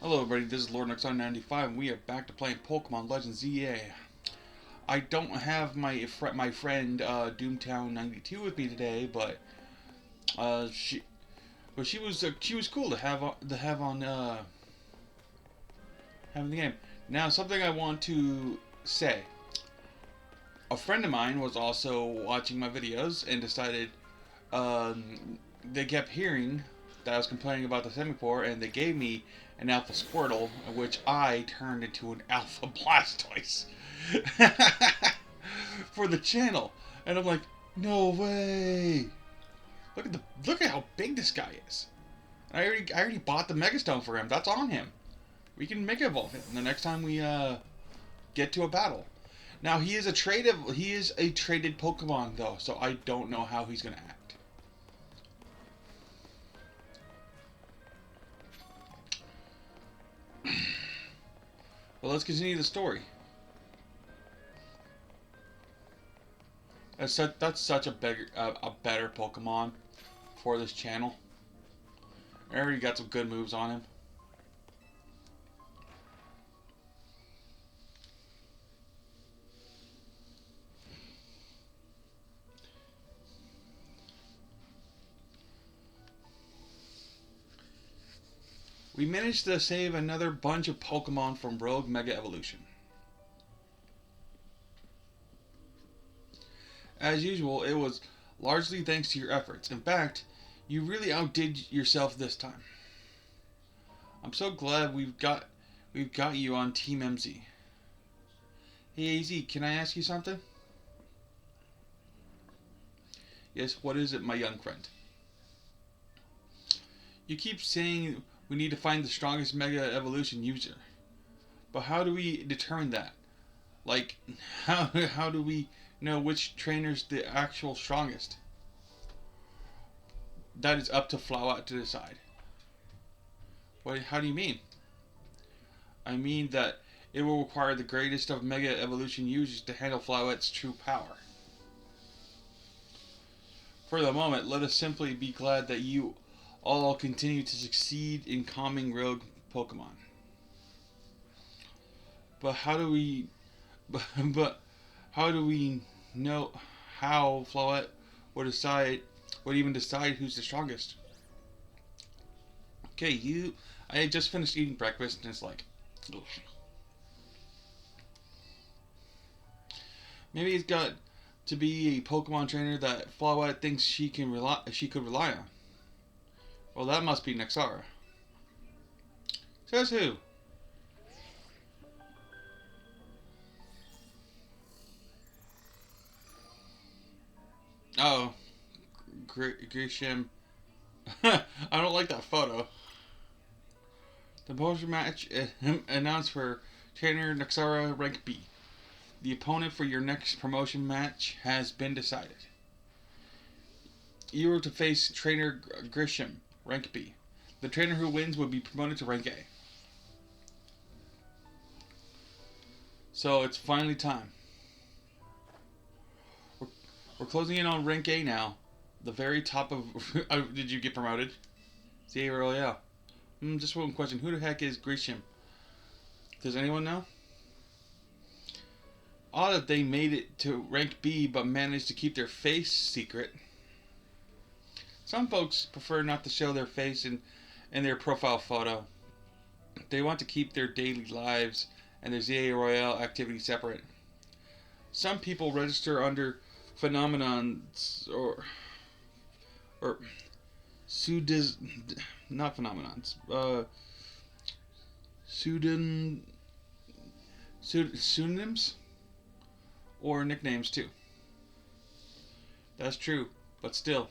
Hello everybody, this is Lord Nexon95 and we are back to playing Pokemon Legends ZA. I don't have my friend Doomtown92 with me today, but uh, she she was cool to have on having the game. Now something I want to say. A friend of mine was also watching my videos and decided they kept hearing that I was complaining about the Semipour, and they gave me an Alpha Squirtle, which I turned into an Alpha Blastoise for the channel. And I'm like, no way! Look at how big this guy is. I already bought the Megastone for him. That's on him. We can Mega Evolve him the next time we get to a battle. Now he is a traded Pokemon though, so I don't know how he's gonna act. Well, let's continue the story. That's such a better Pokemon for this channel. I already got some good moves on him. We managed to save another bunch of Pokemon from Rogue Mega Evolution. As usual, it was largely thanks to your efforts. In fact, you really outdid yourself this time. I'm so glad we've got you on Team MZ. Hey AZ, can I ask you something? Yes, what is it, my young friend? You keep saying we need to find the strongest Mega Evolution user. But how do we determine that? Like, how do we know which trainer's the actual strongest? That is up to Flowat to decide. How do you mean? I mean that it will require the greatest of Mega Evolution users to handle Flowet's true power. For the moment, let us simply be glad that you all continue to succeed in calming rogue Pokemon. But how do we know how Flowet would even decide who's the strongest? Okay, I just finished eating breakfast and it's like, ugh. Maybe it's got to be a Pokemon trainer that Flowet thinks she could rely on. Well, that must be Nexara. Says who? Oh, Grisham. I don't like that photo. The promotion match announced for trainer Nexara rank B. The opponent for your next promotion match has been decided. You are to face trainer Grisham, rank B. The trainer who wins would be promoted to rank A. So it's finally time. We're closing in on rank A now. The very top of... did you get promoted? See, Royale. Just one question. Who the heck is Grisham? Does anyone know? Odd that they made it to rank B but managed to keep their face secret. Some folks prefer not to show their face in their profile photo. They want to keep their daily lives and their ZA Royale activity separate. Some people register under phenomenons or not phenomenons. Pseudonyms or nicknames too. That's true, but still.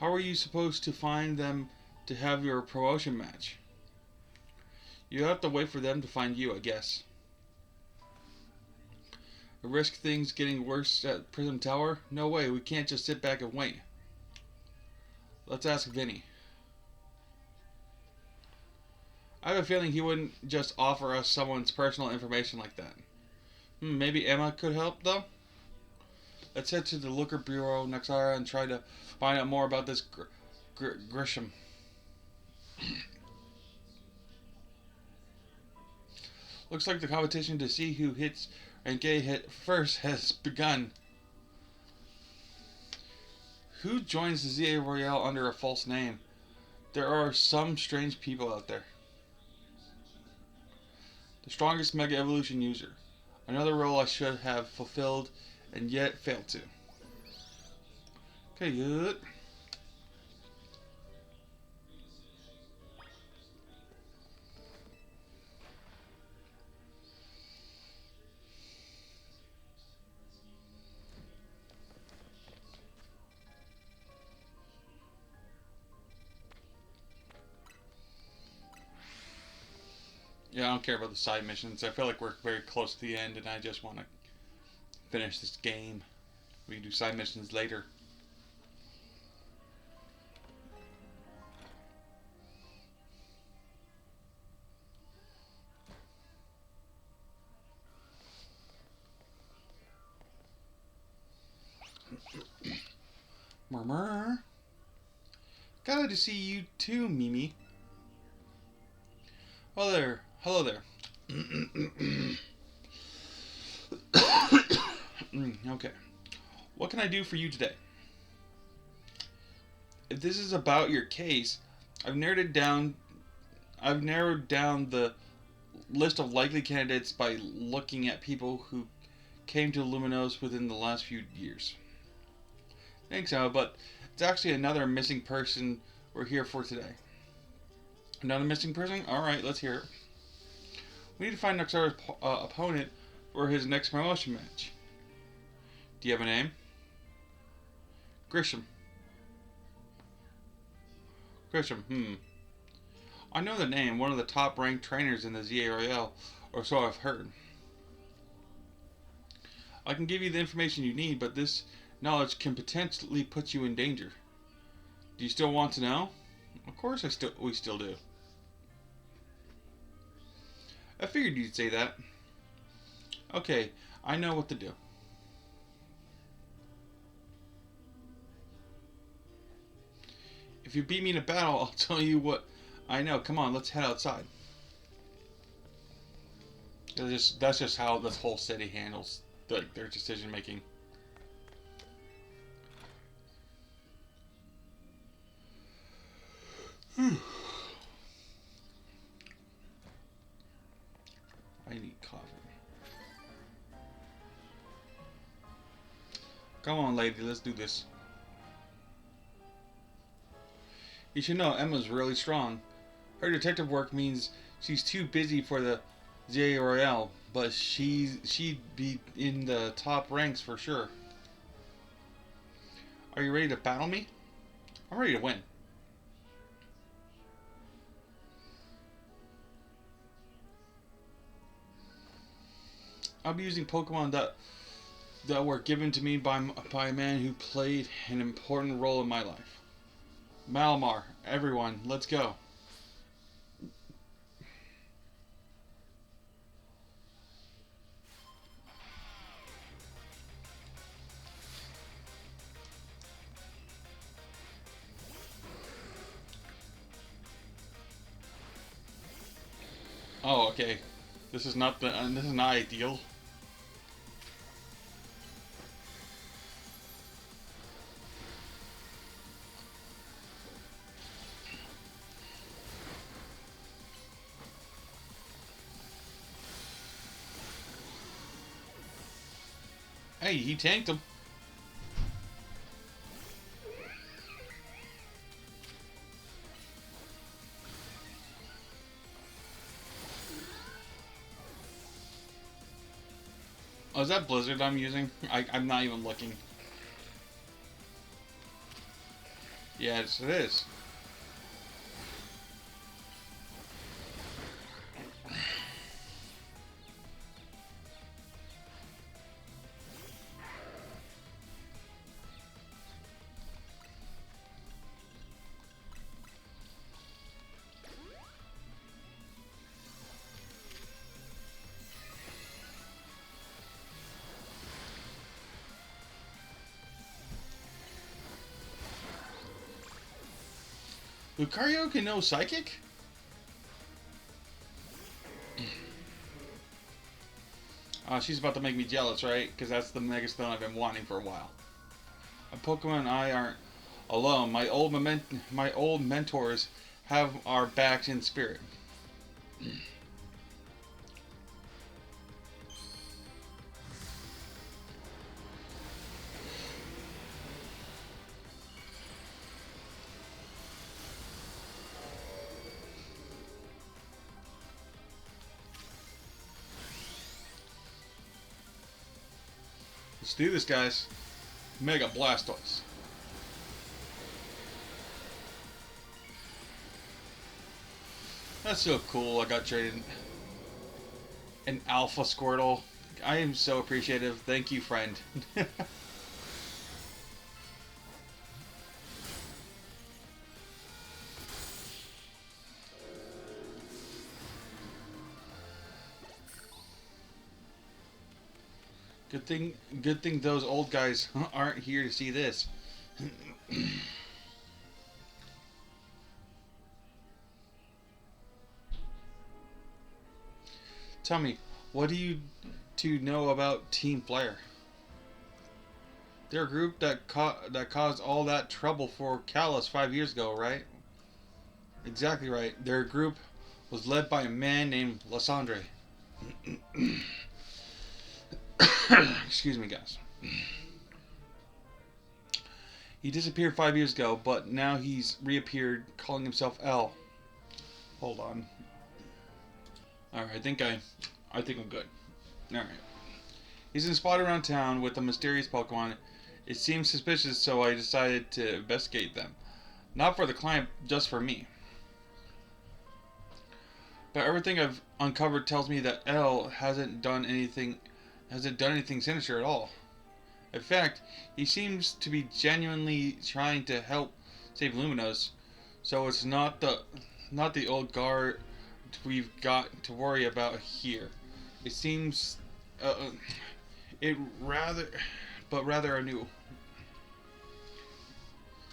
How are you supposed to find them to have your promotion match? You have to wait for them to find you, I guess. Risk things getting worse at Prism Tower? No way, we can't just sit back and wait. Let's ask Vinny. I have a feeling he wouldn't just offer us someone's personal information like that. Maybe Emma could help, though? Let's head to the Looker Bureau, Nexara, and try to find out more about this Grisham. Looks like the competition to see who hits rank A hit first has begun. Who joins the ZA Royale under a false name? There are some strange people out there. The strongest Mega Evolution user. Another role I should have fulfilled and yet failed to. Okay, good. Yeah, I don't care about the side missions. I feel like we're very close to the end and I just want to finish this game. We can do side missions later. Murmur. Glad to see you too, Mimi. Hello there. Hello there. Okay. What can I do for you today? If this is about your case, I've narrowed down the list of likely candidates by looking at people who came to Luminos within the last few years. Thanks, Emma, but it's actually another missing person we're here for today. Another missing person? Alright, let's hear it. We need to find Noxara's opponent for his next promotion match. Do you have a name? Grisham. I know the name, one of the top ranked trainers in the ZA Royale, or so I've heard. I can give you the information you need, but this knowledge can potentially put you in danger. Do you still want to know? Of course we still do. I figured you'd say that. Okay, I know what to do. If you beat me in a battle, I'll tell you what I know. Come on, let's head outside. That's just how this whole city handles their decision making. I need coffee. Come on, lady, let's do this. You should know Emma's really strong. Her detective work means she's too busy for the ZA Royale, but she'd be in the top ranks for sure. Are you ready to battle me? I'm ready to win. I'll be using Pokemon that were given to me by a man who played an important role in my life. Malamar, everyone, let's go. Oh, okay. This is not ideal. Hey, he tanked him. Oh, is that Blizzard I'm using? I'm not even looking. Yes, it is. Lucario can know Psychic? She's about to make me jealous, right? Because that's the Megastone I've been wanting for a while. Pokemon and I aren't alone. My old mentors have our backs in spirit. Let's do this, guys. Mega Blastoise. That's so cool. I got traded an Alpha Squirtle. I am so appreciative. Thank you, friend. Good thing those old guys aren't here to see this. Tell me, what do you two know about Team Flare? They're a group that caused all that trouble for Kalos 5 years ago, right? Exactly right. Their group was led by a man named Lysandre. Excuse me, guys. He disappeared 5 years ago, but now he's reappeared, calling himself L. Hold on. Alright, I think I'm good. Alright. He's been spotted around town with a mysterious Pokemon. It seems suspicious, so I decided to investigate them. Not for the client, just for me. But everything I've uncovered tells me that L hasn't done anything sinister at all. In fact, he seems to be genuinely trying to help save Luminos, so it's not the old guard we've got to worry about here. It seems rather a new.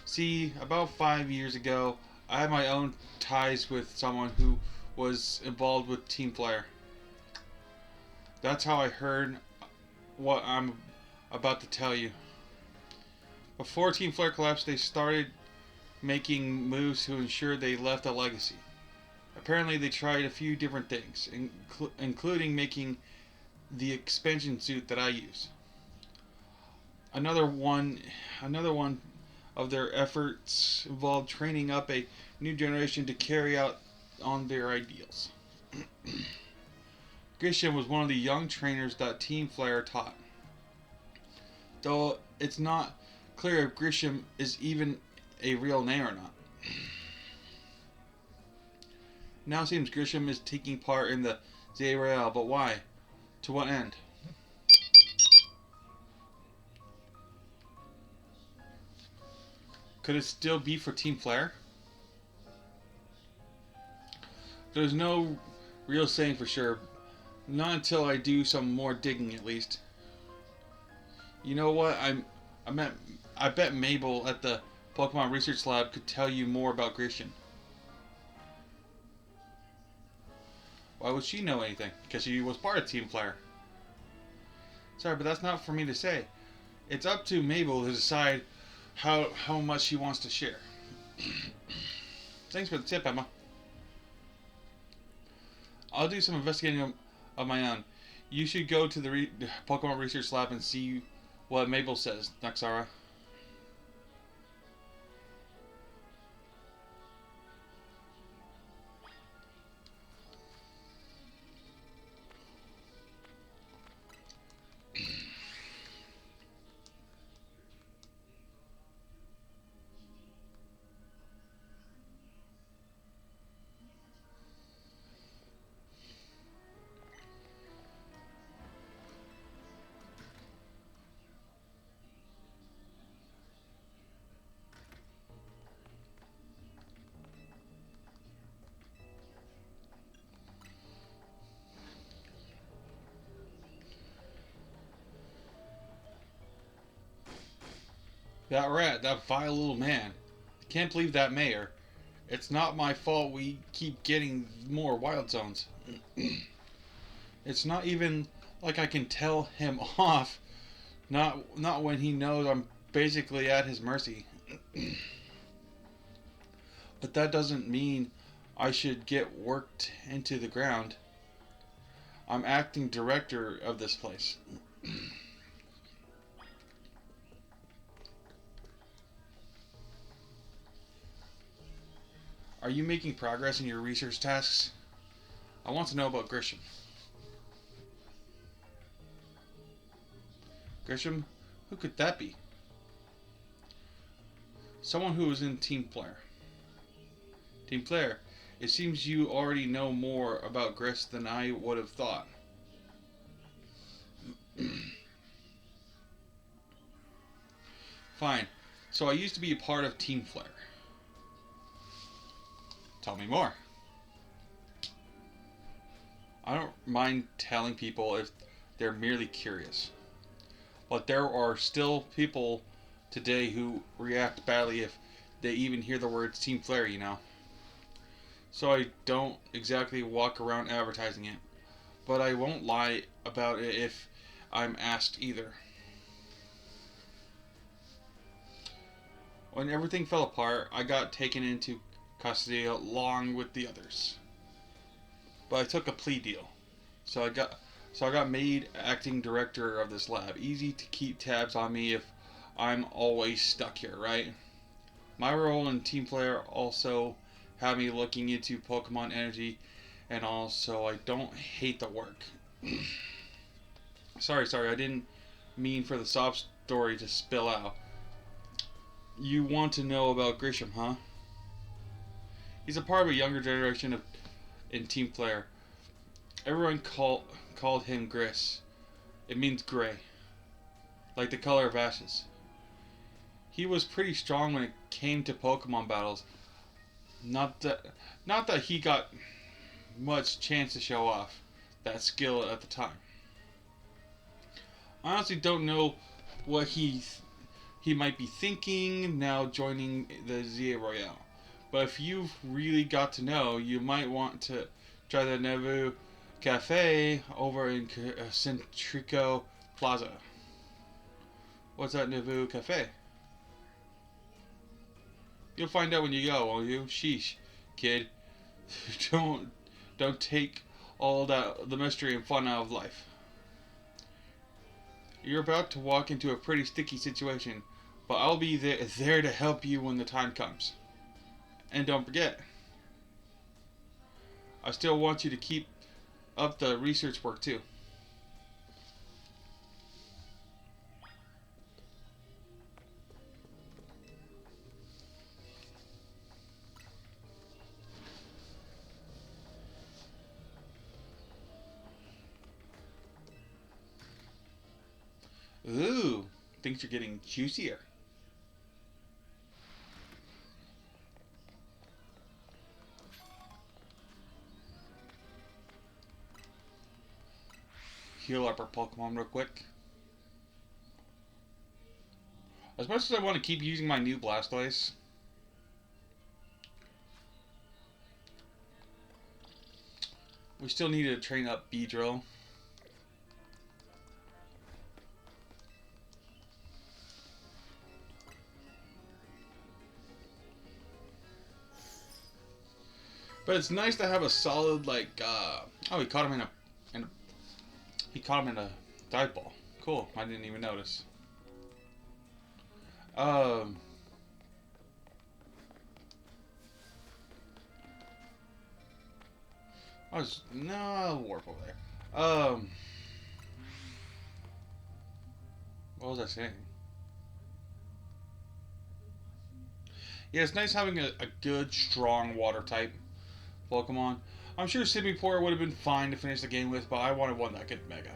See, about 5 years ago, I had my own ties with someone who was involved with Team Flare. That's how I heard what I'm about to tell you. Before Team Flare collapsed, they started making moves to ensure they left a legacy. Apparently, they tried a few different things, including making the expansion suit that I use. Another one of their efforts involved training up a new generation to carry out on their ideals. Grisham was one of the young trainers that Team Flare taught. Though it's not clear if Grisham is even a real name or not. Now it seems Grisham is taking part in the Zerail, but why? To what end? Could it still be for Team Flare? There's no real saying for sure. Not until I do some more digging, at least. You know what? I bet Mabel at the Pokemon Research Lab could tell you more about Grisham. Why would she know anything? Because she was part of Team Flare. Sorry, but that's not for me to say. It's up to Mabel to decide how much she wants to share. Thanks for the tip, Emma. I'll do some investigating of my own. You should go to the Pokemon Research Lab and see what Mabel says, Naxara. That rat, that vile little man. I can't believe that mayor. It's not my fault we keep getting more wild zones. It's not even like I can tell him off, not when he knows I'm basically at his mercy. But that doesn't mean I should get worked into the ground. I'm acting director of this place. Are you making progress in your research tasks? I want to know about Grisham. Grisham? Who could that be? Someone who was in Team Player. Team Player, it seems you already know more about Gris than I would have thought. Fine. So I used to be a part of Team Flare. Tell me more. I don't mind telling people if they're merely curious. But there are still people today who react badly if they even hear the words Team Flare, you know. So I don't exactly walk around advertising it. But I won't lie about it if I'm asked either. When everything fell apart, I got taken into custody along with the others. But I took a plea deal. So I got made acting director of this lab. Easy to keep tabs on me if I'm always stuck here, right? My role in Team Player also had me looking into Pokemon energy, and also I don't hate the work. sorry, I didn't mean for the sob story to spill out. You want to know about Grisham, huh? He's a part of a younger generation in Team Player. Everyone called him Gris. It means gray, like the color of ashes. He was pretty strong when it came to Pokemon battles. Not that he got much chance to show off that skill at the time. I honestly don't know what he might be thinking now joining the ZA Royale. But if you've really got to know, you might want to try the Nevu Cafe over in Centrico Plaza. What's that Nevu Cafe? You'll find out when you go, won't you? Sheesh, kid. don't take all the mystery and fun out of life. You're about to walk into a pretty sticky situation, but I'll be there to help you when the time comes. And don't forget, I still want you to keep up the research work too. Ooh, things are getting juicier. Heal up our Pokemon real quick. As much as I want to keep using my new Blastoise, we still need to train up Beedrill. But it's nice to have a solid oh, he caught him in a dive ball. Cool. I didn't even notice. No warp over there. What was I saying? Yeah, it's nice having a good, strong water type Pokemon. I'm sure Simipour would have been fine to finish the game with, but I wanted one that could Mega.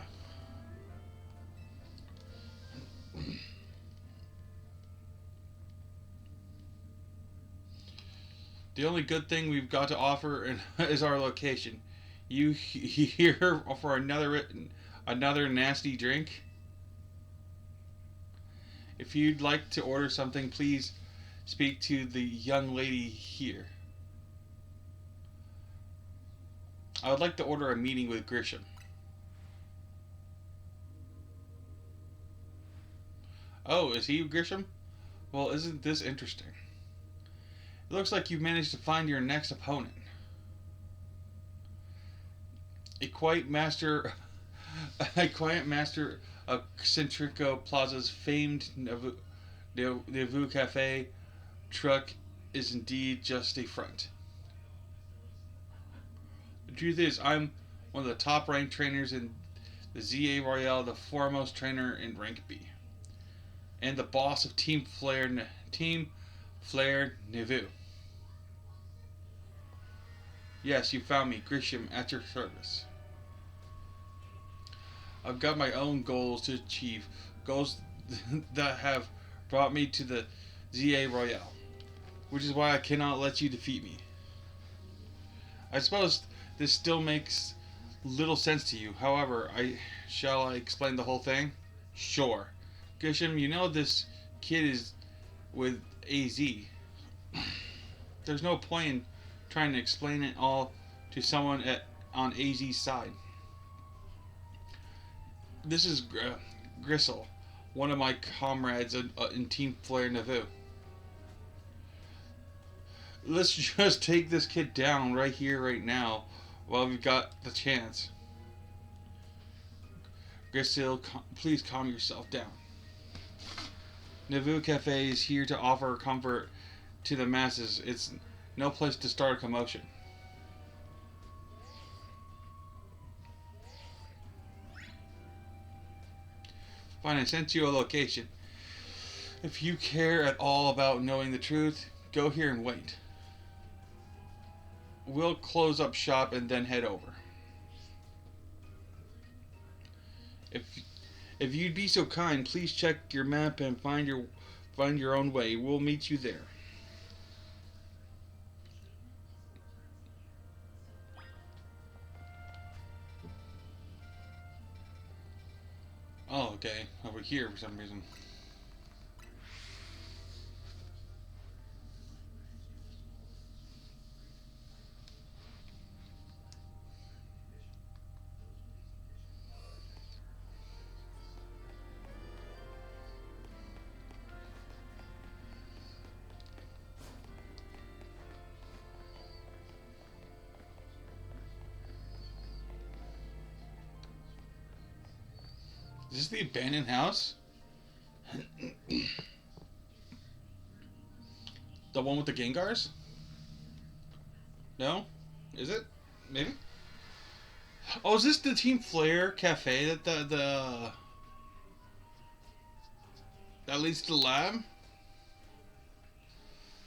The only good thing we've got to offer is our location. You here for another nasty drink? If you'd like to order something, please speak to the young lady here. I would like to order a meeting with Grisham. Oh, is he Grisham? Well, isn't this interesting? It looks like you've managed to find your next opponent. A quiet master, a quiet master of Centrico Plaza's famed Nauvoo Cafe truck is indeed just a front. The truth is, I'm one of the top ranked trainers in the ZA Royale, the foremost trainer in rank B, and the boss of Team Flare Nauvoo. Yes, you found me, Grisham, at your service. I've got my own goals to achieve, goals that have brought me to the ZA Royale, which is why I cannot let you defeat me. I suppose this still makes little sense to you. However, shall I explain the whole thing? Sure. Grisham, you know this kid is with AZ. There's no point in trying to explain it all to someone on AZ's side. This is Gristle, one of my comrades in Team Flare Nauvoo. Let's just take this kid down right here, right now, while we've got the chance. Gristle, please calm yourself down. Nauvoo Cafe is here to offer comfort to the masses. It's no place to start a commotion. Fine, I sent you a location. If you care at all about knowing the truth, go here and wait. We'll close up shop and then head over. If you'd be so kind, please check your map and find your own way. We'll meet you there. Oh, okay. Over here for some reason. Is this the abandoned house? The one with the Gengars? No? Is it? Maybe? Oh, is this the Team Flare Cafe that that leads to the lab?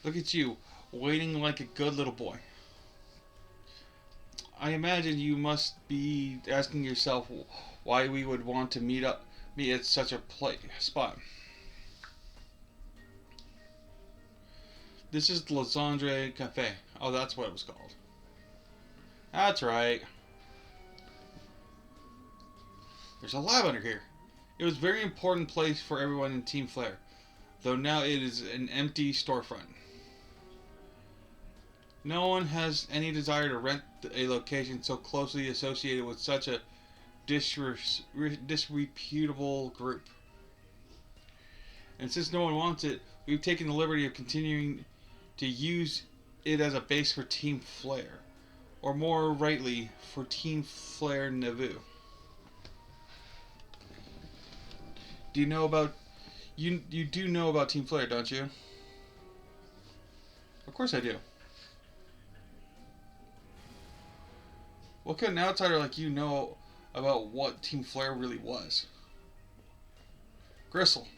Look at you, waiting like a good little boy. I imagine you must be asking yourself why we would want to meet at such a spot. This is the Lazandre Cafe. Oh, that's what it was called. That's right. There's a lab under here. It was a very important place for everyone in Team Flare, though now it is an empty storefront. No one has any desire to rent a location so closely associated with such a disreputable group. And since no one wants it, we've taken the liberty of continuing to use it as a base for Team Flare, or more rightly, for Team Flare Nauvoo. Do you know about you do know about Team Flare, don't you? Of course I do. What could an outsider like you know about what Team Flare really was? Gristle.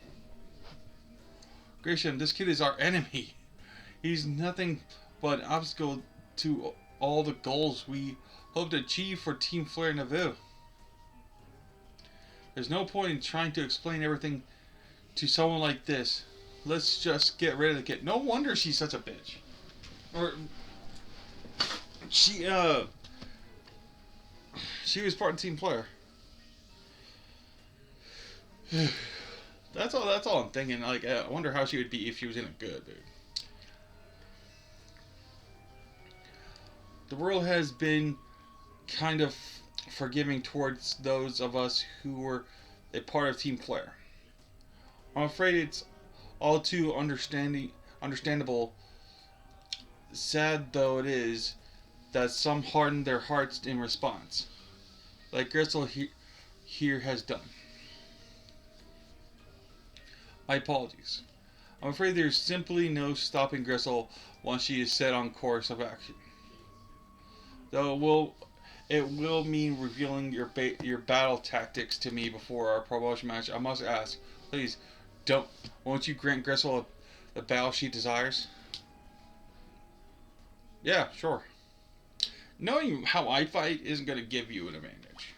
Grisham, this kid is our enemy. He's nothing but an obstacle to all the goals we hope to achieve for Team Flare Nauvoo. There's no point in trying to explain everything to someone like this. Let's just get rid of the kid. No wonder she's such a bitch. Or she was part of Team Flare. That's all I'm thinking. Like, I wonder how she would be if she was in a good, dude. The world has been kind of forgiving towards those of us who were a part of Team Flare. I'm afraid it's all too understandable, sad though it is, that some harden their hearts in response, like Gristle here has done. My apologies. I'm afraid there's simply no stopping Gristle once she is set on course of action. Though it will mean revealing your battle tactics to me before our promotion match. I must ask, please, won't you grant Gristle the battle she desires? Yeah, sure. Knowing how I fight isn't going to give you an advantage.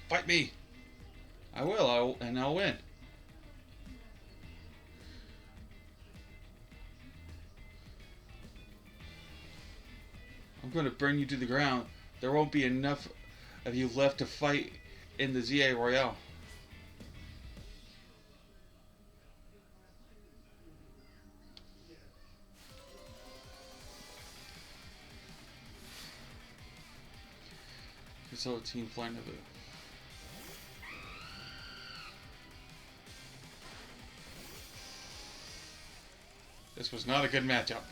Fight me. I will, and I'll win. I'm going to burn you to the ground. There won't be enough of you left to fight in the ZA Royale. Consult Team Flying Naboo. This was not a good matchup.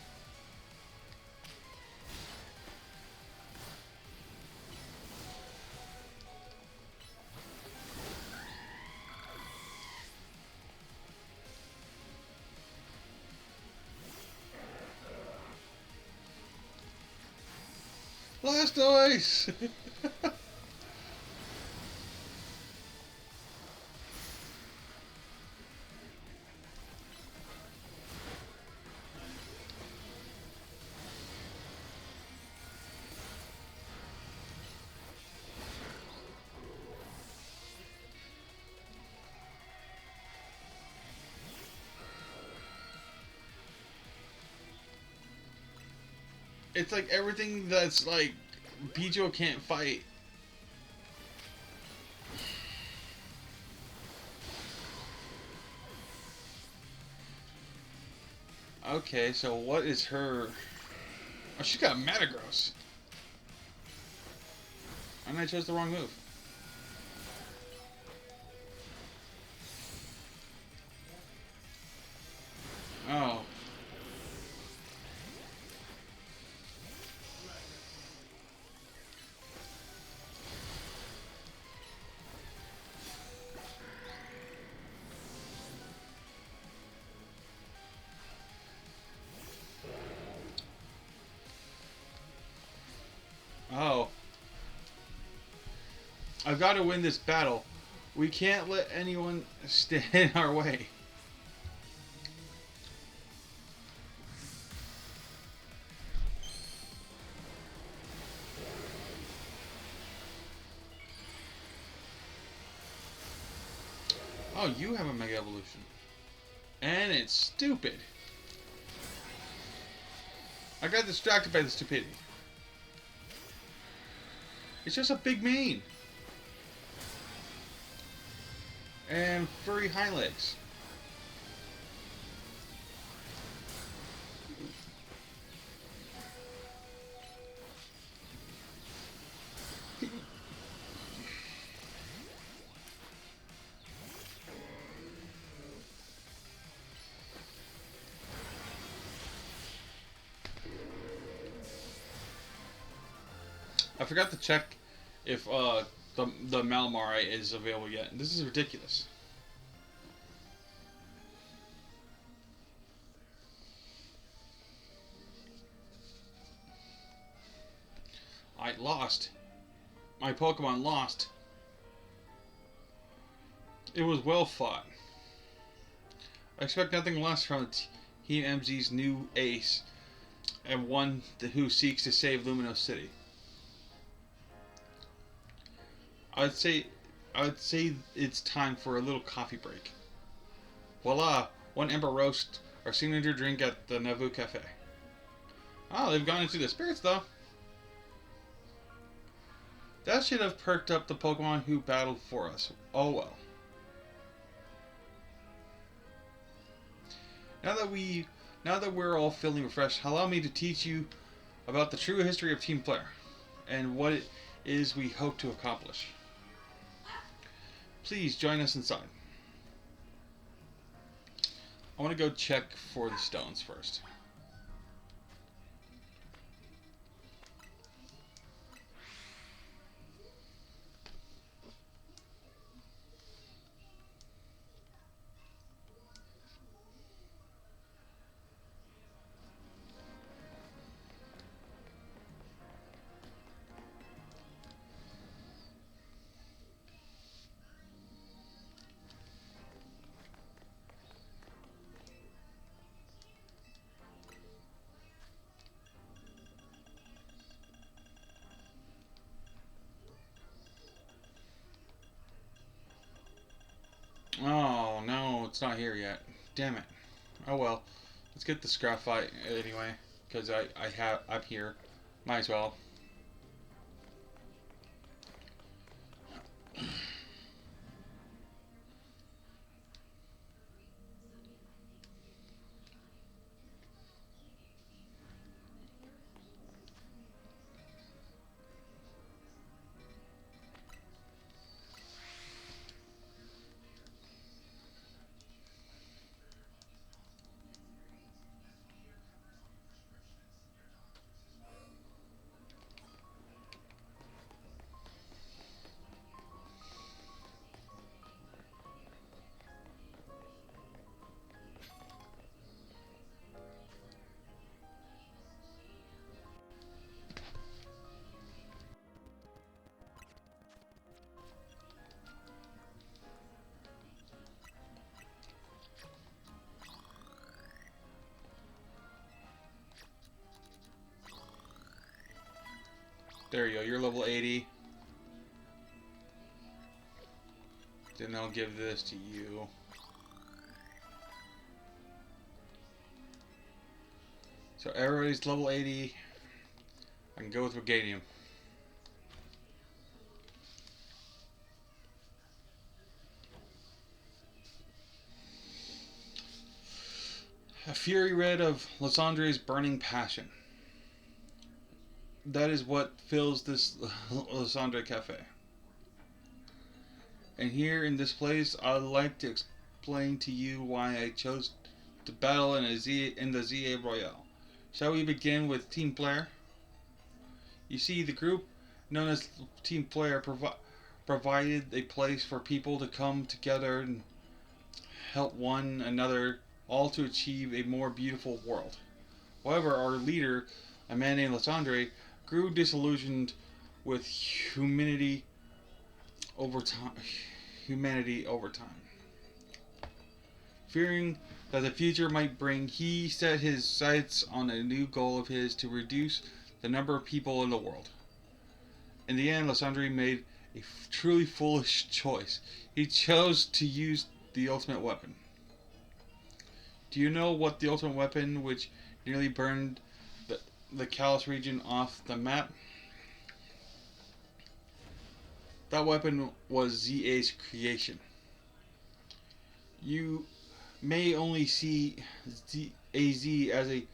Blastoise! It's like everything that's like Bijo can't fight. Okay, so what is her... Oh, she's got Metagross. And I chose the wrong move. Oh. Oh. I've got to win this battle. We can't let anyone stand in our way. Oh, you have a Mega Evolution. And it's stupid. I got distracted by the stupidity. It's just a big mane. And furry hind legs. I forgot to check if the Malamar is available yet. This is ridiculous. I lost. My Pokemon lost. It was well fought. I expect nothing less from Team MZ's new ace, and one who seeks to save Lumino City. I'd say it's time for a little coffee break. Voila! One Ember Roast, our signature drink at the Naboo Cafe. Oh, they've gone into the spirits though. That should have perked up the Pokemon who battled for us. Oh well. Now that we're all feeling refreshed, allow me to teach you about the true history of Team Player and what it is we hope to accomplish. Please join us inside. I want to go check for the stones first. Oh no, it's not here yet. Damn it. Oh well. Let's get the graphite anyway, because I'm here. Might as well. There you go. You're level 80. Then I'll give this to you. So everybody's level 80. I can go with Reganium. A fury red of Lysandre's burning passion. That is what fills this Lysandre Cafe. And here in this place, I'd like to explain to you why I chose to battle in the ZA Royale. Shall we begin with Team Player? You see, the group known as Team Player provided a place for people to come together and help one another, all to achieve a more beautiful world. However, our leader, a man named Lysandre, grew disillusioned with humanity over time. Fearing that the future might bring, he set his sights on a new goal of his to reduce the number of people in the world. In the end, Lysandre made a truly foolish choice. He chose to use the ultimate weapon. Do you know what the ultimate weapon which nearly burned the Callus region off the map? That weapon was ZA's creation. You may only see AZ as a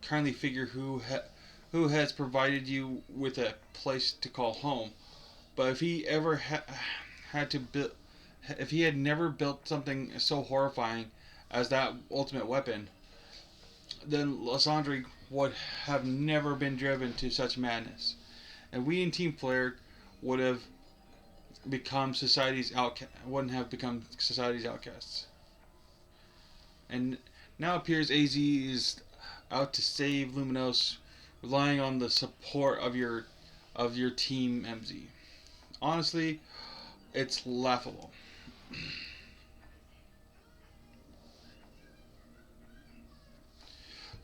kindly figure who has provided you with a place to call home, but if he ever had to build, if he had never built something so horrifying as that ultimate weapon, then Lysandre would have never been driven to such madness, and we in Team Player would have become wouldn't have become society's outcasts. And now it appears AZ is out to save Luminos, relying on the support of your team MZ. Honestly, it's laughable.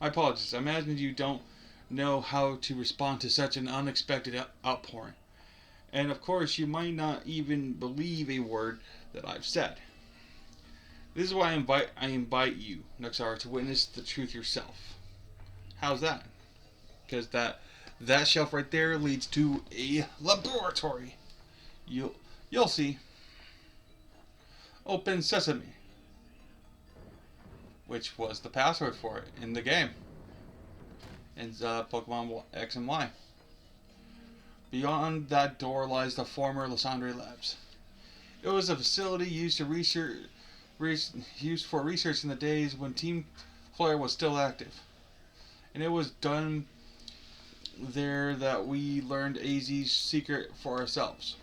My apologies. I imagine you don't know how to respond to such an unexpected outpouring. And of course, you might not even believe a word that I've said. This is why I invite you, Nuxar, to witness the truth yourself. How's that? Because that shelf right there leads to a laboratory. You'll see. Open Sesame, which was the password for it in the game, in Pokemon X and Y. Beyond that door lies the former Lysandre Labs. It was a facility used to used for research in the days when Team Flare was still active, and it was done there that we learned AZ's secret for ourselves.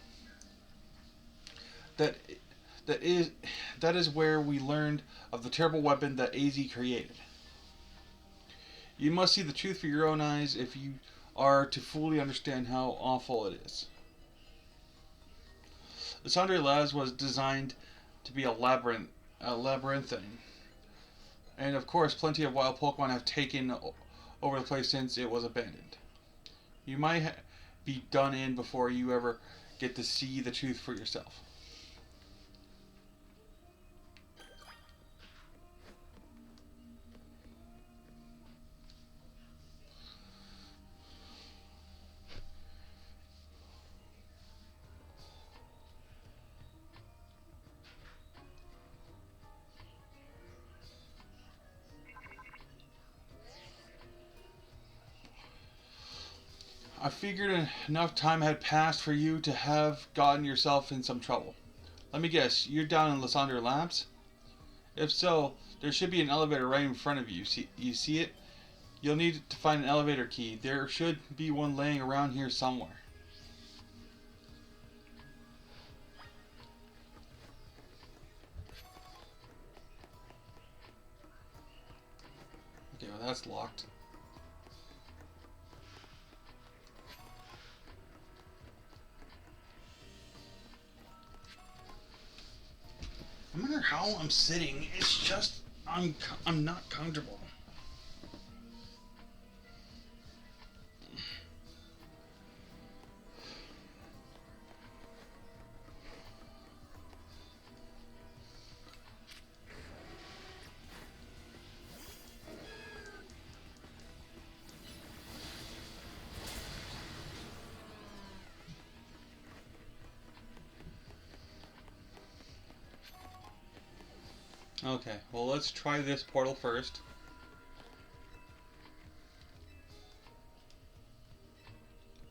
That that is that is where we learned of the terrible weapon that AZ created. You must see the truth for your own eyes if you are to fully understand how awful it is. The Sundry Labs was designed to be a labyrinthine, and of course, plenty of wild Pokemon have taken over the place since it was abandoned. You might be done in before you ever get to see the truth for yourself. I figured enough time had passed for you to have gotten yourself in some trouble. Let me guess, you're down in Lysandre Labs? If so, there should be an elevator right in front of you. You see it? You'll need to find an elevator key. There should be one laying around here somewhere. Okay, well that's locked. No matter how I'm sitting, it's just I'm not comfortable. Okay, well let's try this portal first.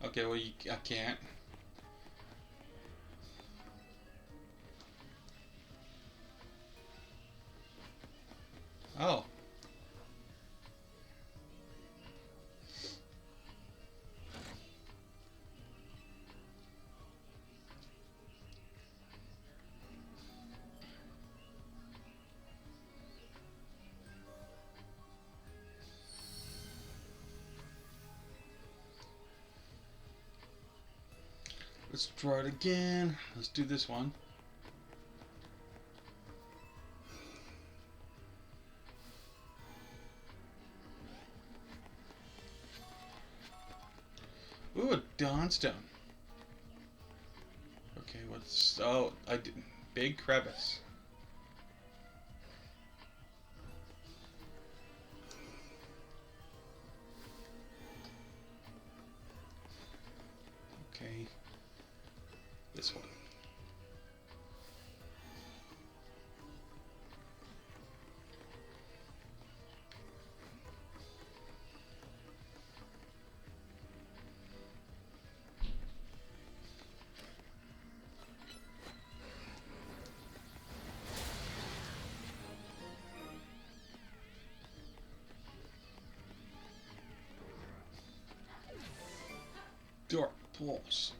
Okay, well I can't. Oh. Let's try it again. Let's do this one. Ooh, a Dawnstone. Okay, what's... Oh, I did... Big crevice. Okay. This one. Dark Pulse.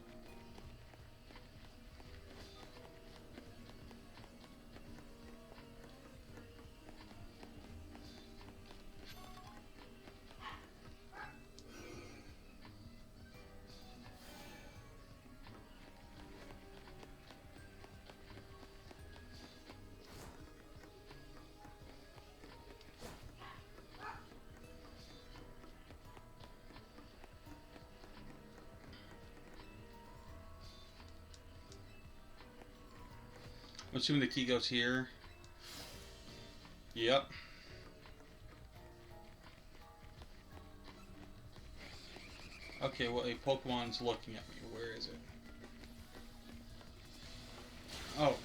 I'm assuming the key goes here. Yep. Okay, well, a Pokemon's looking at me. Where is it? Oh.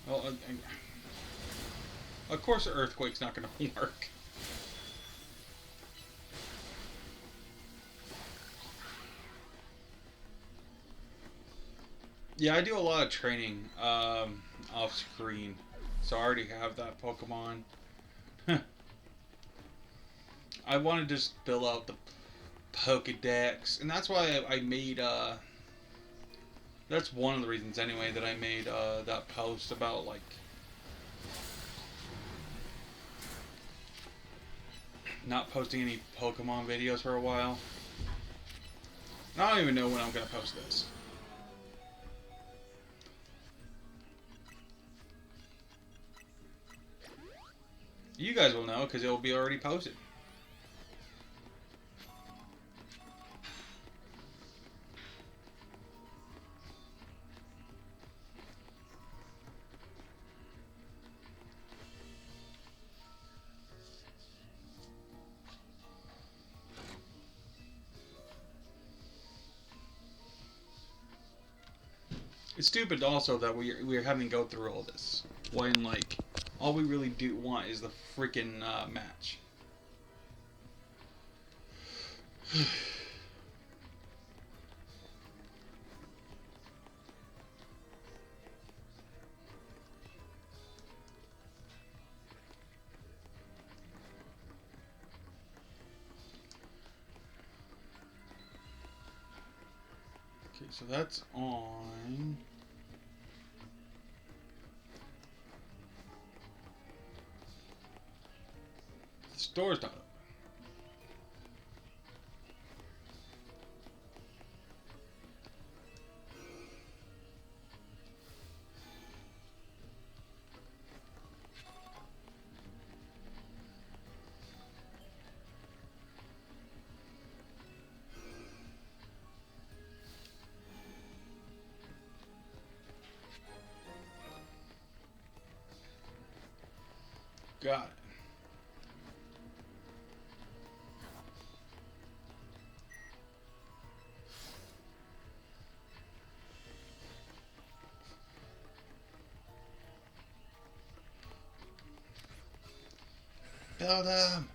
Well, of course, the Earthquake's not going to work. Yeah, I do a lot of training off screen, so I already have that Pokemon. I want to just fill out the Pokedex, and that's why I made. That's one of the reasons, anyway, that I made that post about like not posting any Pokemon videos for a while. And I don't even know when I'm gonna post this. You guys will know because it will be already posted. It's stupid also that we're having to go through all this when like all we really do want is the freaking match. Okay, so that's on. The store's not open. Got it. Build him!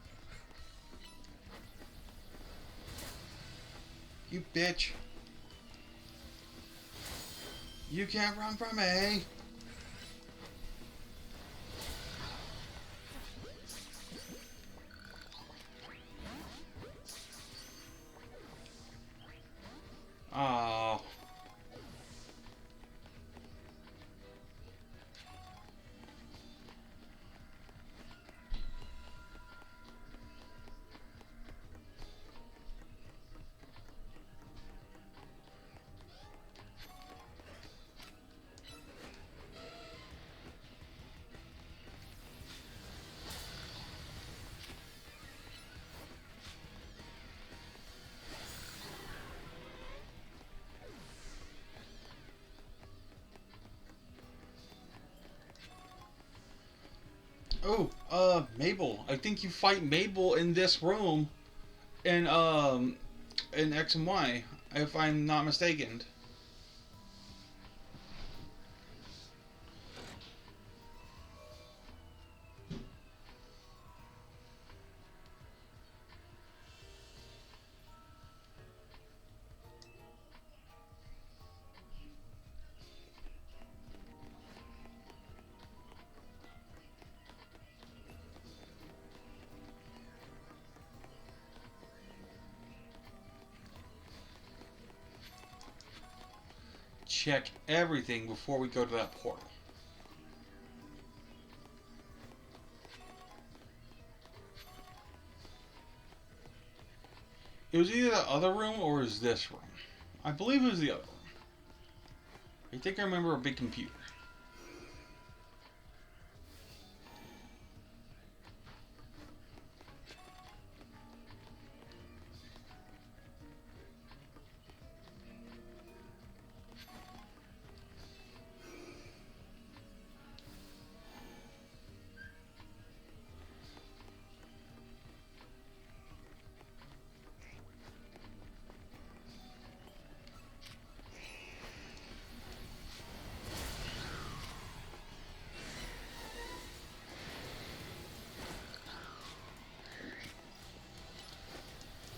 You bitch! You can't run from me! Oh. Oh, Mabel. I think you fight Mabel in this room in X and Y, if I'm not mistaken. Check everything before we go to that portal. It was either the other room or is this room. I believe it was the other room. I think I remember a big computer.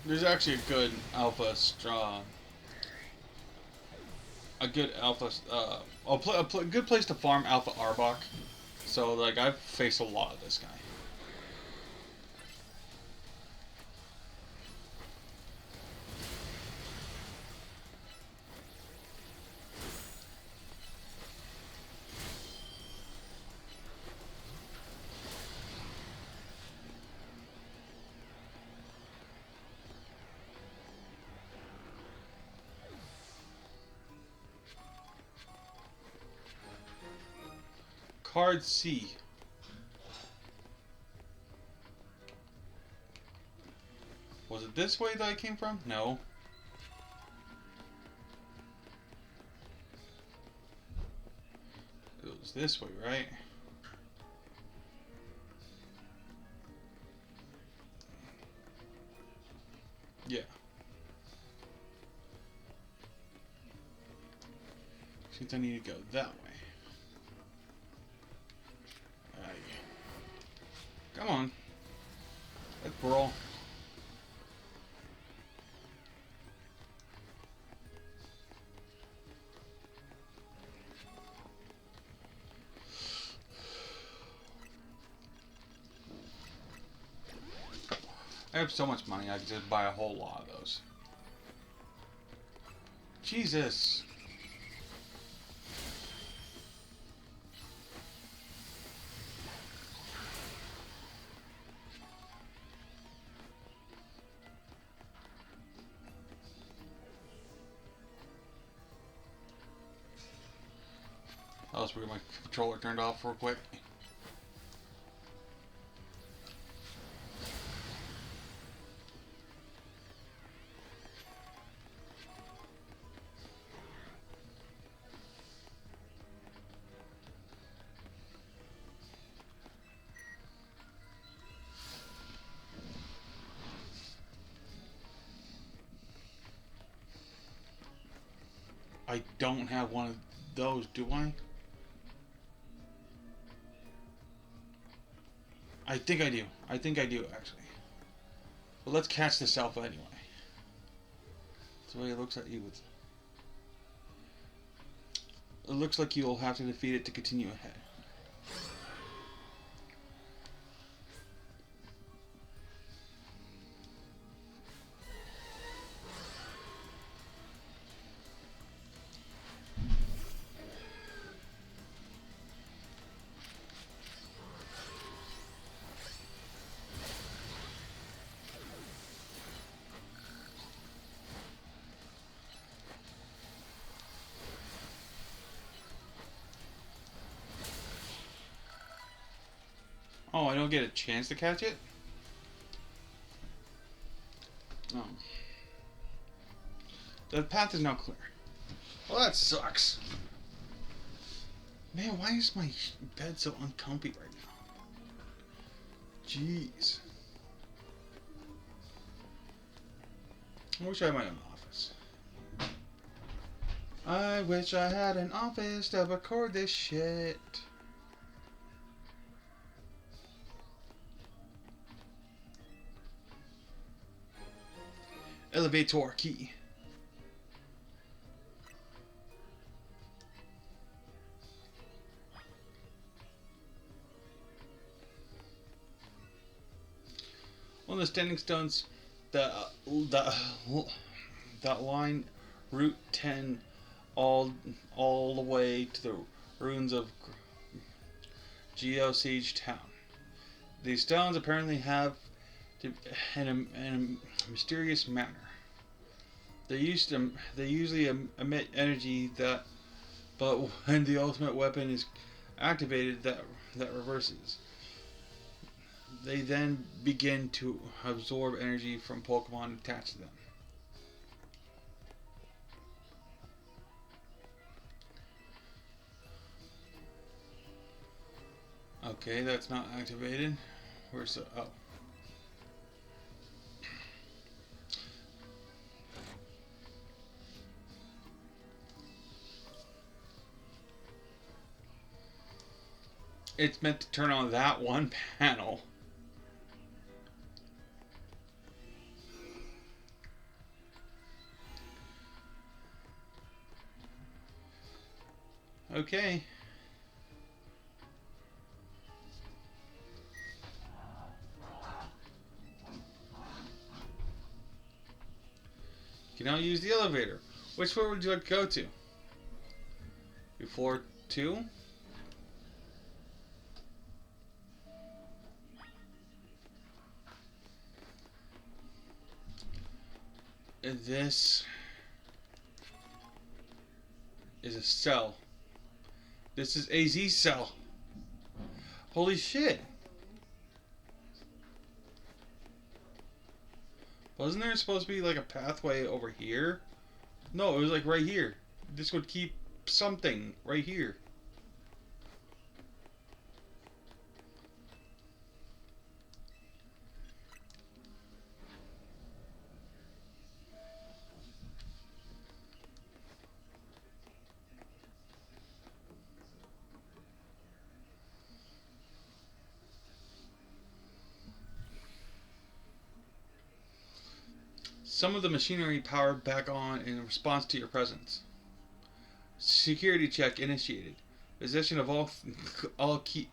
There's actually a good alpha straw. a good alpha, a good place to farm Alpha Arbok. So like I've faced a lot of this guy. Card C. Was it this way that I came from? No. It was this way, right? Yeah. Since I need to go that way. Come on. Let's brawl. I have so much money, I could just buy a whole lot of those. Jesus. I'll just get my controller turned off real quick. I don't have one of those, do I? I think I do. I think I do, actually. But let's catch this alpha anyway. That's the way it looks at you. It looks like you'll have to defeat it to continue ahead. Oh, I don't get a chance to catch it? Oh. The path is now clear. Well, that sucks. Man, why is my bed so uncomfy right now? Jeez. I wish I had my own office. I wish I had an office to record this shit. Elevator key. One of the standing stones that line Route 10 all the way to the ruins of Geosiege Town. These stones apparently have in a mysterious manner. They usually emit energy that, but when the ultimate weapon is activated, that reverses. They then begin to absorb energy from Pokemon attached to them. Okay, that's not activated. Where's the... oh. It's meant to turn on that one panel. Okay. You can now use the elevator. Which floor would you like to go to? Floor 2? And this is a cell. This is AZ's cell. Holy shit. Wasn't there supposed to be like a pathway over here? No, it was like right here. This would keep something right here. Some of the machinery powered back on in response to your presence. Security check initiated. Possession of all key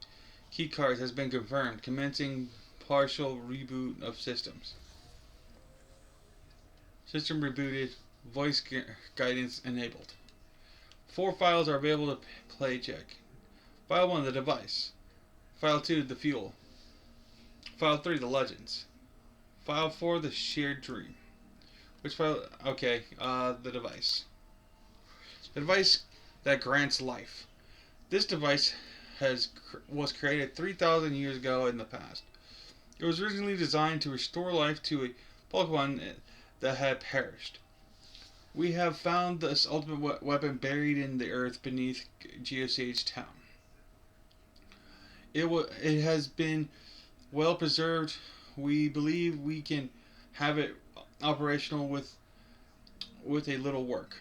cards has been confirmed. Commencing partial reboot of systems. System rebooted. Voice guidance enabled. 4 files are available to play check. File 1, the device. File 2, the fuel. File 3, the legends. File 4, the shared dream. Which file? Okay, the device. The device that grants life. This device was created 3,000 years ago in the past. It was originally designed to restore life to a Pokemon that had perished. We have found this ultimate weapon buried in the earth beneath Geosage Town. It has been well preserved. We believe we can have it operational with a little work.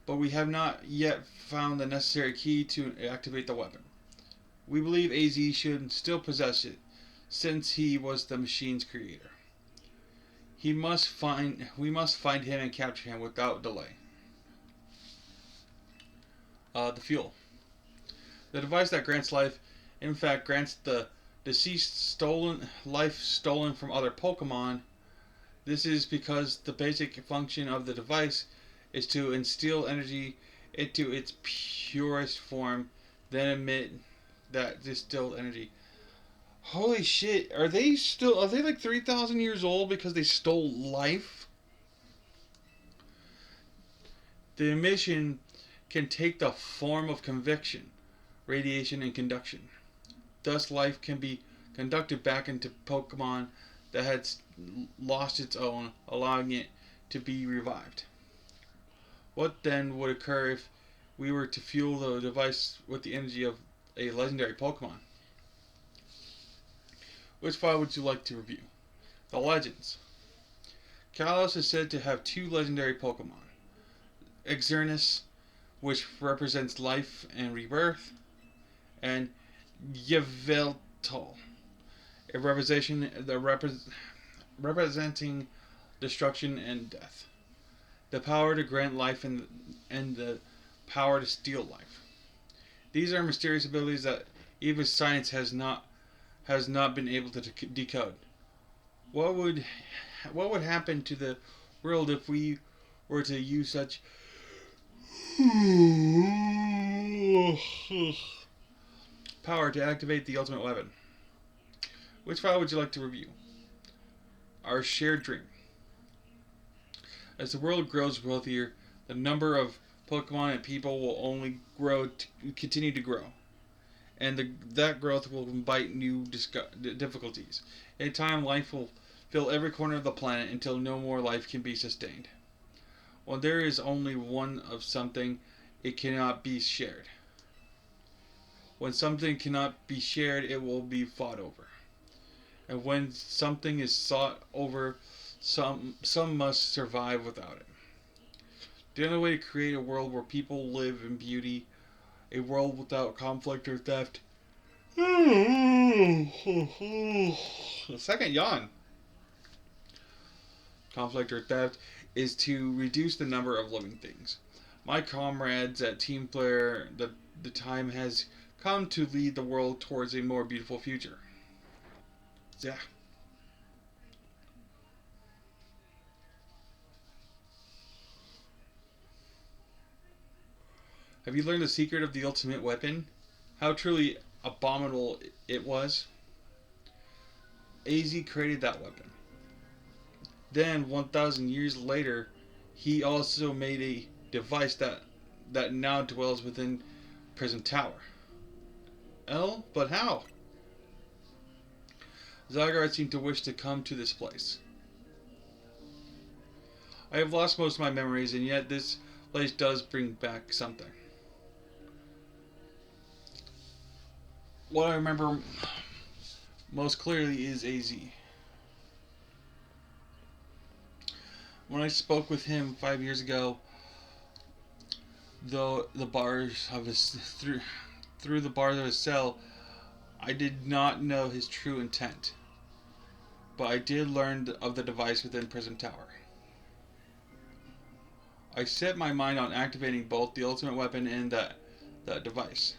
But we have not yet found the necessary key to activate the weapon. We believe AZ should still possess it, since he was the machine's creator. We must find him and capture him without delay. The fuel. The device that grants life, in fact, grants the deceased life stolen from other Pokemon. This is because the basic function of the device is to instill energy into its purest form, then emit that distilled energy. Holy shit, are they like 3,000 years old because they stole life? The emission can take the form of convection, radiation, and conduction. Thus, life can be conducted back into Pokemon that had lost its own, allowing it to be revived. What then would occur if we were to fuel the device with the energy of a legendary Pokemon? Which file would you like to review? The Legends. Kalos is said to have 2 legendary Pokemon. Xerneas, which represents life and rebirth, and Yveltal, representing destruction and death. The power to grant life and the power to steal life. These are mysterious abilities that even science has not been able to decode. What would happen to the world if we were to use such power to activate the ultimate weapon? Which file would you like to review? Our shared dream. As the world grows wealthier, the number of Pokemon and people will only continue to grow. And that growth will invite new difficulties. In time, life will fill every corner of the planet until no more life can be sustained. When there is only one of something, it cannot be shared. When something cannot be shared, it will be fought over. And when something is sought over, some must survive without it. The only way to create a world where people live in beauty, a world without conflict or theft. A second yawn. Conflict or theft is to reduce the number of living things. My comrades at Team Flare, the time has come to lead the world towards a more beautiful future. Yeah. Have you learned the secret of the ultimate weapon? How truly abominable it was? AZ created that weapon. Then, 1,000 years later, he also made a device that now dwells within Prism Tower. But how? Zygarde seemed to wish to come to this place. I have lost most of my memories, and yet this place does bring back something. What I remember most clearly is AZ. When I spoke with him 5 years ago, though the bars of his through the bars of his cell, I did not know his true intent. But I did learn of the device within Prism Tower. I set my mind on activating both the ultimate weapon and that device.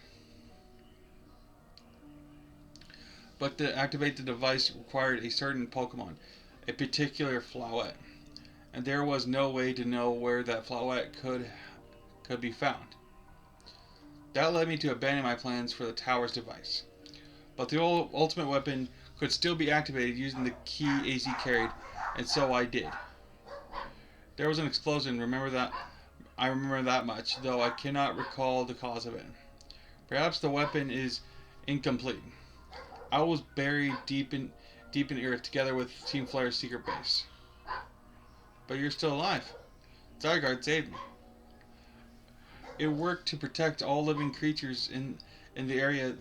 But to activate the device required a certain Pokemon, a particular Flowette, and there was no way to know where that Flowette could be found. That led me to abandon my plans for the tower's device. But the ultimate weapon could still be activated using the key AZ carried, and so I did. There was an explosion, I remember that much, though I cannot recall the cause of it. Perhaps the weapon is incomplete. I was buried deep in earth together with Team Flare's secret base. But you're still alive. Zygarde saved me. It worked to protect all living creatures in the area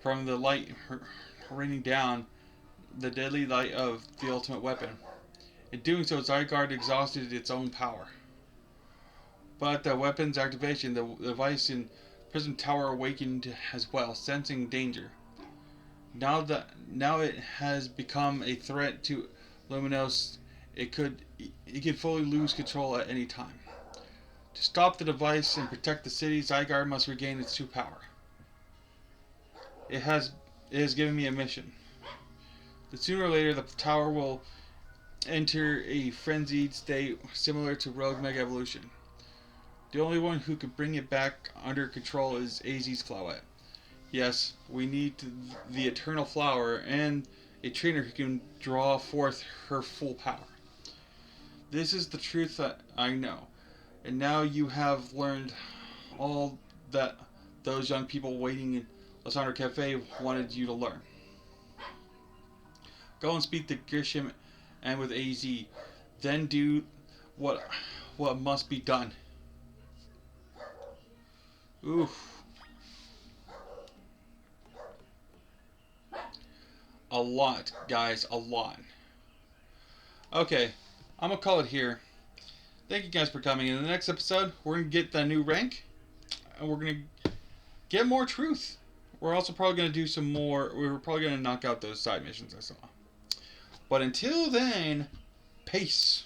from the light raining down, the deadly light of the ultimate weapon. In doing so, Zygarde exhausted its own power. But at the weapon's activation, the device in Prism Tower awakened as well, sensing danger. Now it has become a threat to Luminos. It could fully lose control at any time. To stop the device and protect the city, Zygarde must regain its true power. It has given me a mission. That sooner or later the tower will enter a frenzied state similar to Rogue Mega Evolution. The only one who can bring it back under control is AZ's Flowette. Yes, we need the Eternal Flower and a trainer who can draw forth her full power. This is the truth that I know, and now you have learned all that those young people waiting in Lysandre Cafe wanted you to learn. Go and speak to Grisham and with AZ, then do what must be done. Oof. A lot, guys, a lot. Okay, I'm gonna call it here. Thank you guys for coming. In the next episode, we're gonna get the new rank, and we're gonna get more truth. We're also probably gonna do some more. We're probably gonna knock out those side missions I saw. But until then, peace.